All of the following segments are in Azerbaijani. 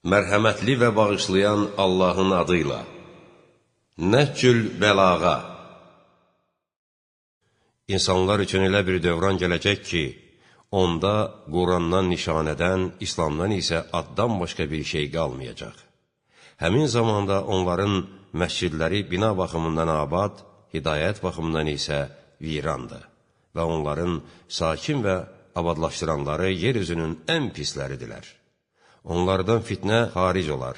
Mərhəmətli və bağışlayan Allahın adıyla. Nəhcül bəlağa. İnsanlar üçün elə bir dövran gələcək ki, onda Qurandan nişanədən, İslamdan isə addan başqa bir şey qalmayacaq. Həmin zamanda onların məscidləri bina baxımından abad, hidayət baxımından isə virandır və onların sakin və abadlaşdıranları yeryüzünün ən pisləridirlər. Onlardan fitnə xaric olar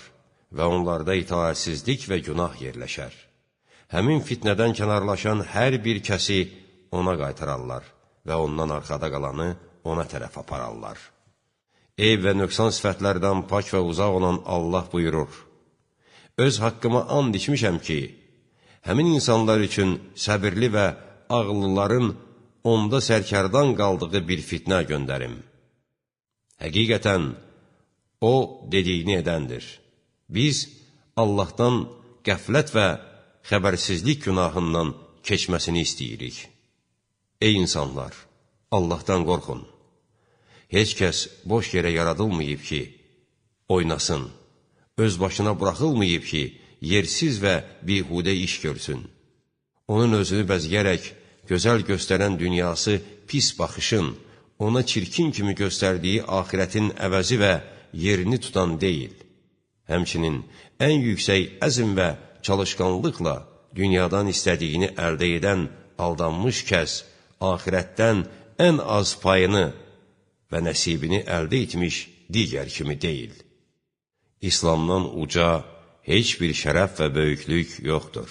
və onlarda itaətsizlik və günah yerləşər. Həmin fitnədən kənarlaşan hər bir kəsi ona qaytararlar və ondan arxada qalanı ona tərəf apararlar. Eyb və nöqsan sifətlərdən pak və uzaq olan Allah buyurur: Öz haqqıma and içmişəm ki, həmin insanlar üçün səbirli və ağıllıların onda sərkərdan qaldığı bir fitnə göndərim. Həqiqətən, O, dediyini edəndir. Biz Allahdan qəflət və xəbərsizlik günahından keçməsini istəyirik. Ey insanlar, Allahdan qorxun. Heç kəs boş yerə yaradılmayıb ki, oynasın. Öz başına buraxılmayıb ki, yersiz və bihudə iş görsün. Onun özünü bəzgərək, gözəl göstərən dünyası pis baxışın, ona çirkin kimi göstərdiyi axirətin əvəzi və yerini tutan deyil. Həmçinin ən yüksək əzm və çalışqanlıqla dünyadan istədiyini əldə edən aldanmış kəs axirətdən ən az payını və nəsibini əldə etmiş digər kimi deyil. İslamdan uca heç bir şərəf və böyüklük yoxdur.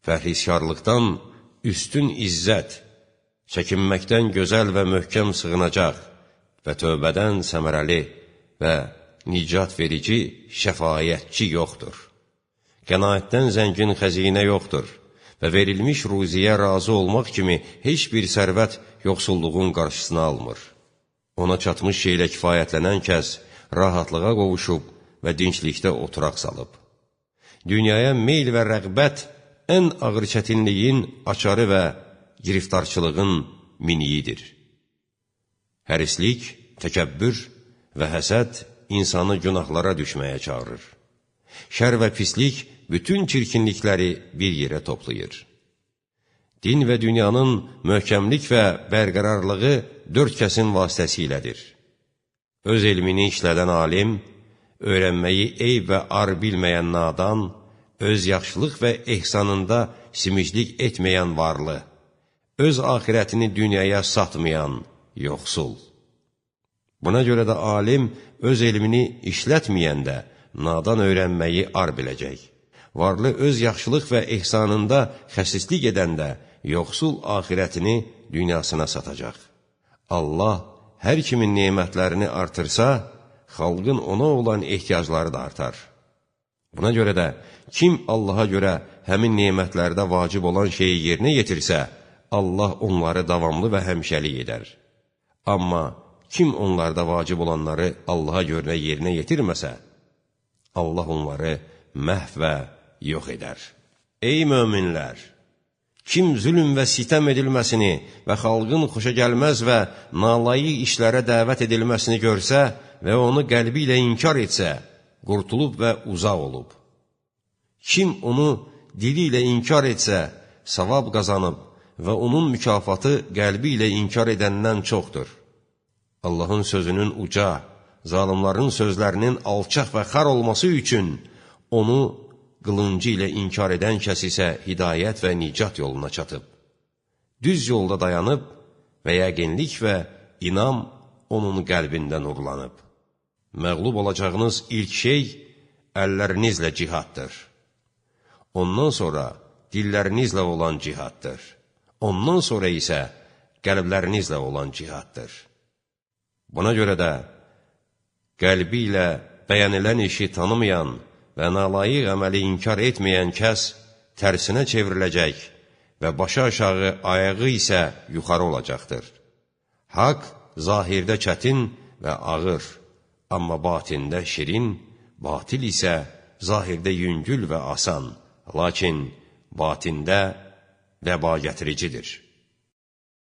Fərhiskarlıqdan üstün izzət, çəkinməkdən gözəl və möhkəm sığınacaq və tövbədən səmərəli və nicat verici şəfayətçi yoxdur. Qənaətdən zəngin xəzinə yoxdur və verilmiş ruziyə razı olmaq kimi heç bir sərvət yoxsulluğun qarşısını almır. Ona çatmış şeylə kifayətlənən kəs rahatlığa qovuşub və dinclikdə oturaq salıb. Dünyaya meyl və rəğbət ən ağır çətinliyin açarı və giriftarçılığın miniyidir. Hərislik, təkəbbür və həsəd insanı günahlara düşməyə çağırır. Şər və pislik bütün çirkinlikləri bir yerə toplayır. Din və dünyanın möhkəmlik və bərqərarlığı dörd kəsin vasitəsilədir. Öz elmini işlədən alim, öyrənməyi eyb və ar bilməyən nadan, öz yaxşılıq və ehsanında simiclik etməyən varlı, öz axirətini dünyaya satmayan yoxsul. Buna görə də alim öz elmini işlətməyəndə nadan öyrənməyi ar biləcək. Varlı öz yaxşılıq və ehsanında xəsislik edəndə yoxsul axirətini dünyasına satacaq. Allah hər kimin nemətlərini artırsa, xalqın ona olan ehtiyacları da artar. Buna görə də kim Allaha görə həmin nemətlərdə vacib olan şeyi yerinə yetirsə, Allah onları davamlı və həmişəlik edər. Amma kim onlarda vacib olanları Allaha görə yerinə yetirməsə, Allah onları məhv və yox edər. Ey möminlər! Kim zülm və sitəm edilməsini və xalqın xoşagəlməz və nalayıq işlərə dəvət edilməsini görsə və onu qəlbi ilə inkar etsə, qurtulub və uzaq olub. Kim onu dili ilə inkar etsə, savab qazanıb və onun mükafatı qəlbi ilə inkar edəndən çoxdur. Allahın sözünün uca, zalimların sözlərinin alçaq və xar olması üçün onu qılıncı ilə inkar edən kəs isə hidayət və nicat yoluna çatıb. Düz yolda dayanıb və yəqinlik və inam onun qəlbində nurlanıb. Məğlub olacağınız ilk şey əllərinizlə cihaddır. Ondan sonra dillərinizlə olan cihaddır. Ondan sonra isə qəlblərinizlə olan cihaddır. Buna görə də qəlbi ilə bəyənilən işi tanımayan və nalayiq əməli inkar etməyən kəs tərsinə çevriləcək və başı aşağı ayağı isə yuxarı olacaqdır. Haqq zahirdə çətin və ağır, amma batində şirin, batil isə zahirdə yüngül və asan, lakin batində vəba gətiricidir.